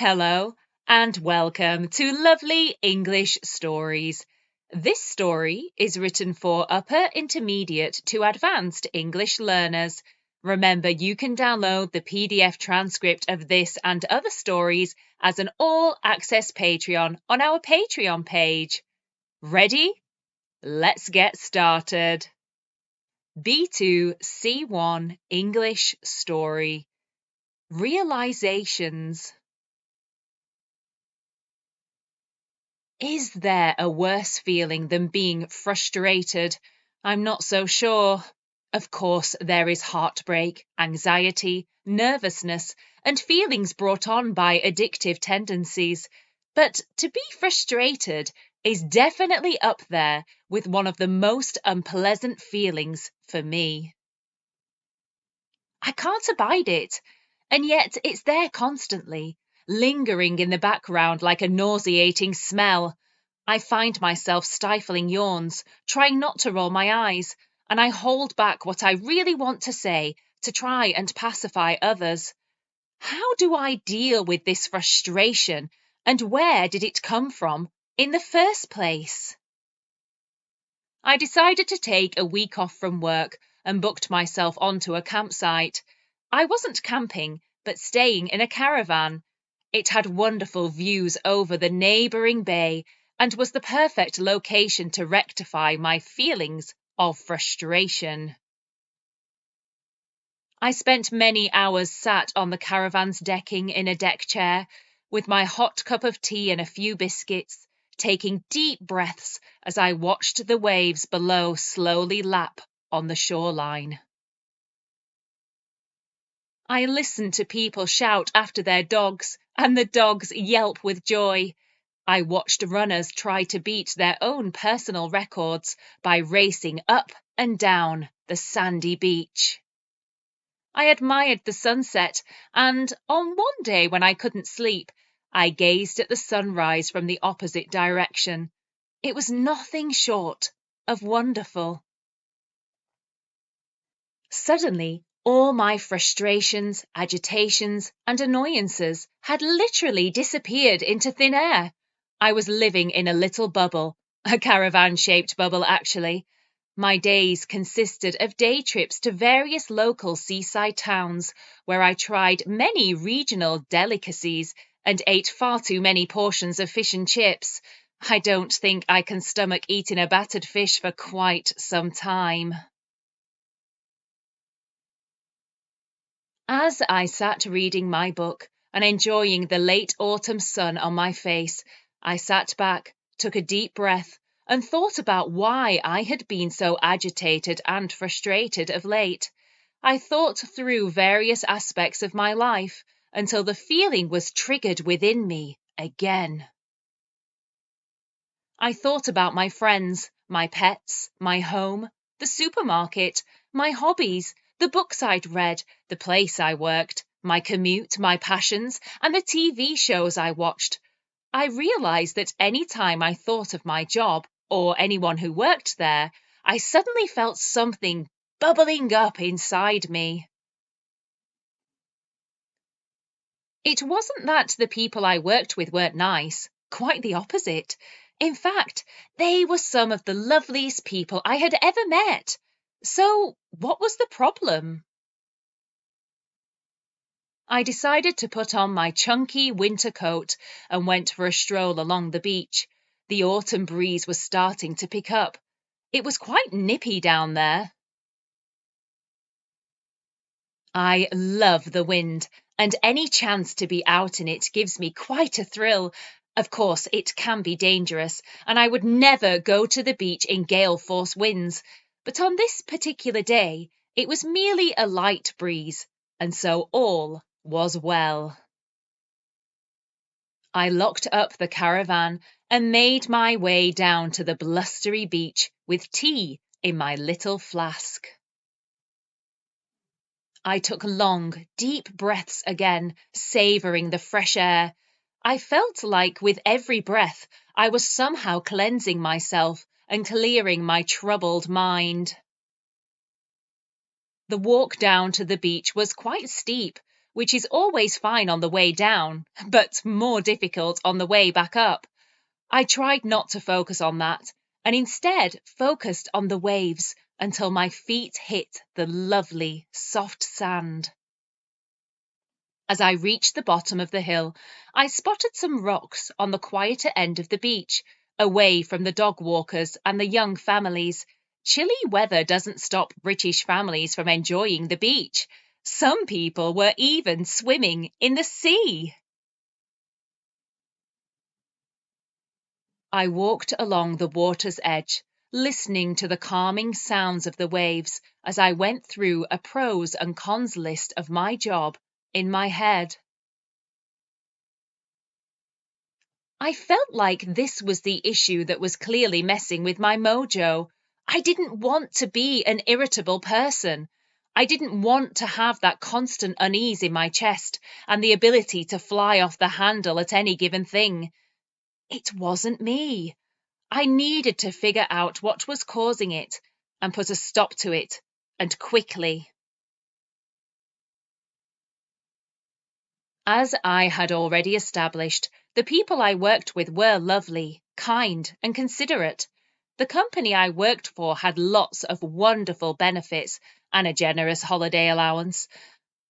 Hello and welcome to Lovely English Stories. This story is written for upper intermediate to advanced English learners. Remember, you can download the PDF transcript of this and other stories as an all-access Patreon on our Patreon page. Ready? Let's get started. B2 C1 English Story. Realisations. Is there a worse feeling than being frustrated? I'm not so sure. Of course, there is heartbreak, anxiety, nervousness, and feelings brought on by addictive tendencies. But to be frustrated is definitely up there with one of the most unpleasant feelings for me. I can't abide it, and yet it's there constantly, lingering in the background like a nauseating smell. I find myself stifling yawns, trying not to roll my eyes, and I hold back what I really want to say to try and pacify others. How do I deal with this frustration, and where did it come from in the first place? I decided to take a week off from work and booked myself onto a campsite. I wasn't camping, but staying in a caravan. It had wonderful views over the neighbouring bay and was the perfect location to rectify my feelings of frustration. I spent many hours sat on the caravan's decking in a deck chair, with my hot cup of tea and a few biscuits, taking deep breaths as I watched the waves below slowly lap on the shoreline. I listened to people shout after their dogs, and the dogs yelp with joy. I watched runners try to beat their own personal records by racing up and down the sandy beach. I admired the sunset, and on one day when I couldn't sleep, I gazed at the sunrise from the opposite direction. It was nothing short of wonderful. Suddenly, all my frustrations, agitations, and annoyances had literally disappeared into thin air. I was living in a little bubble, a caravan-shaped bubble actually. My days consisted of day trips to various local seaside towns, where I tried many regional delicacies and ate far too many portions of fish and chips. I don't think I can stomach eating a battered fish for quite some time. As I sat reading my book and enjoying the late autumn sun on my face, I sat back, took a deep breath, and thought about why I had been so agitated and frustrated of late. I thought through various aspects of my life until the feeling was triggered within me again. I thought about my friends, my pets, my home, the supermarket, my hobbies, the books I'd read, the place I worked, my commute, my passions, and the TV shows I watched. I realised that any time I thought of my job or anyone who worked there, I suddenly felt something bubbling up inside me. It wasn't that the people I worked with weren't nice, quite the opposite. In fact, they were some of the loveliest people I had ever met. So, what was the problem? I decided to put on my chunky winter coat and went for a stroll along the beach. The autumn breeze was starting to pick up. It was quite nippy down there. I love the wind, and any chance to be out in it gives me quite a thrill. Of course, it can be dangerous, and I would never go to the beach in gale force winds. But on this particular day, it was merely a light breeze, and so all was well. I locked up the caravan and made my way down to the blustery beach with tea in my little flask. I took long, deep breaths again, savouring the fresh air. I felt like with every breath I was somehow cleansing myself and clearing my troubled mind. The walk down to the beach was quite steep, which is always fine on the way down, but more difficult on the way back up. I tried not to focus on that, and instead focused on the waves until my feet hit the lovely, soft sand. As I reached the bottom of the hill, I spotted some rocks on the quieter end of the beach, away from the dog walkers and the young families. Chilly weather doesn't stop British families from enjoying the beach. Some people were even swimming in the sea. I walked along the water's edge, listening to the calming sounds of the waves as I went through a pros and cons list of my job in my head. I felt like this was the issue that was clearly messing with my mojo. I didn't want to be an irritable person. I didn't want to have that constant unease in my chest and the ability to fly off the handle at any given thing. It wasn't me. I needed to figure out what was causing it and put a stop to it, and quickly. As I had already established, the people I worked with were lovely, kind, and considerate. The company I worked for had lots of wonderful benefits and a generous holiday allowance.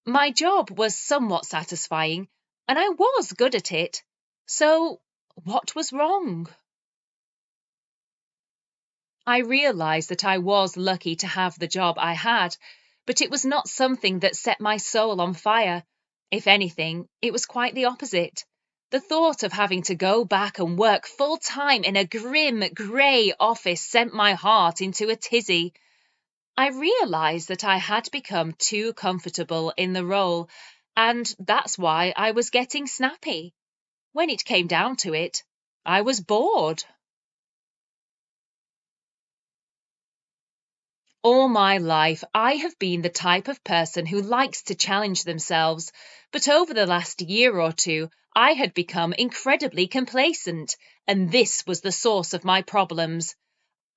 My job was somewhat satisfying, and I was good at it. So, what was wrong? I realised that I was lucky to have the job I had, but it was not something that set my soul on fire. If anything, it was quite the opposite. The thought of having to go back and work full-time in a grim, grey office sent my heart into a tizzy. I realised that I had become too comfortable in the role, and that's why I was getting snappy. When it came down to it, I was bored. All my life, I have been the type of person who likes to challenge themselves, but over the last year or two, I had become incredibly complacent, and this was the source of my problems.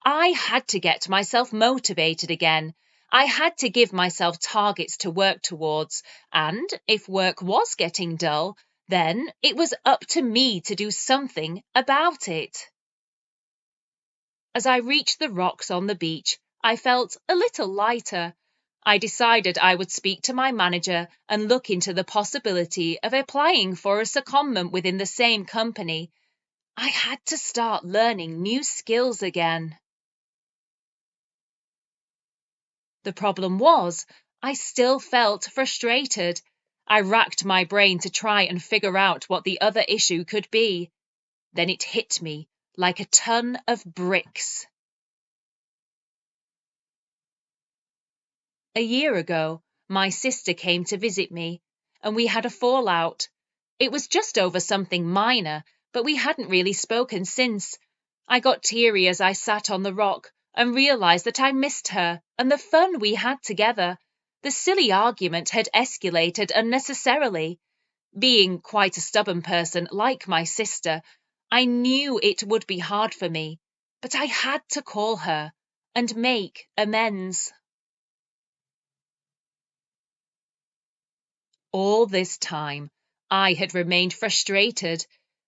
I had to get myself motivated again. I had to give myself targets to work towards, and if work was getting dull, then it was up to me to do something about it. As I reached the rocks on the beach, I felt a little lighter. I decided I would speak to my manager and look into the possibility of applying for a secondment within the same company. I had to start learning new skills again. The problem was, I still felt frustrated. I racked my brain to try and figure out what the other issue could be. Then it hit me like a ton of bricks. A year ago, my sister came to visit me, and we had a fallout. It was just over something minor, but we hadn't really spoken since. I got teary as I sat on the rock and realised that I missed her and the fun we had together. The silly argument had escalated unnecessarily. Being quite a stubborn person like my sister, I knew it would be hard for me, but I had to call her and make amends. All this time, I had remained frustrated,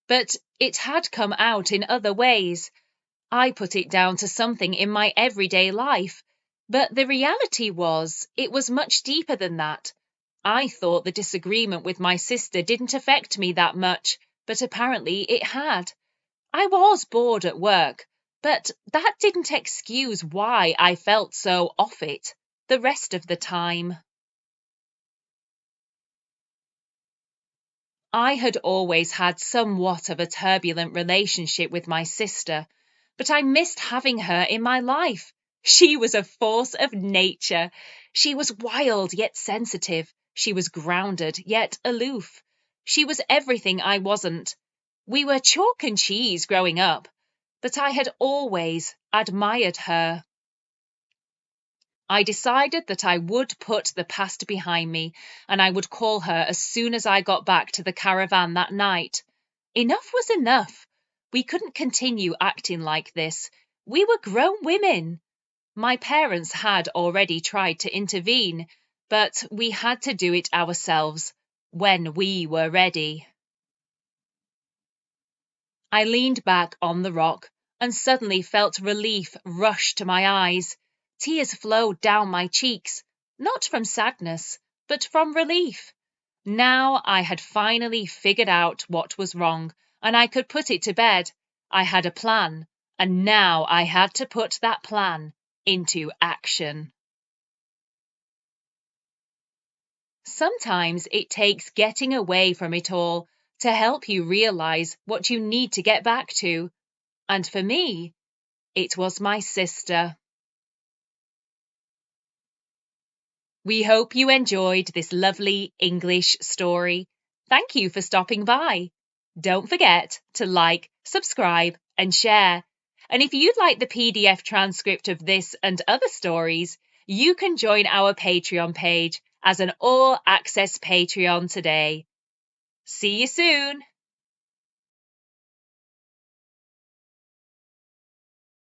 but it had come out in other ways. I put it down to something in my everyday life, but the reality was it was much deeper than that. I thought the disagreement with my sister didn't affect me that much, but apparently it had. I was bored at work, but that didn't excuse why I felt so off it the rest of the time. I had always had somewhat of a turbulent relationship with my sister, but I missed having her in my life. She was a force of nature. She was wild yet sensitive. She was grounded yet aloof. She was everything I wasn't. We were chalk and cheese growing up, but I had always admired her. I decided that I would put the past behind me, and I would call her as soon as I got back to the caravan that night. Enough was enough. We couldn't continue acting like this. We were grown women. My parents had already tried to intervene, but we had to do it ourselves. when we were ready. I leaned back on the rock and suddenly felt relief rush to my eyes. Tears flowed down my cheeks, not from sadness, but from relief. Now I had finally figured out what was wrong, and I could put it to bed. I had a plan, and now I had to put that plan into action. Sometimes it takes getting away from it all to help you realize what you need to get back to. And for me, it was my sister. We hope you enjoyed this lovely English story. Thank you for stopping by. Don't forget to like, subscribe, and share. And if you'd like the PDF transcript of this and other stories, you can join our Patreon page as an all-access Patreon today. See you soon!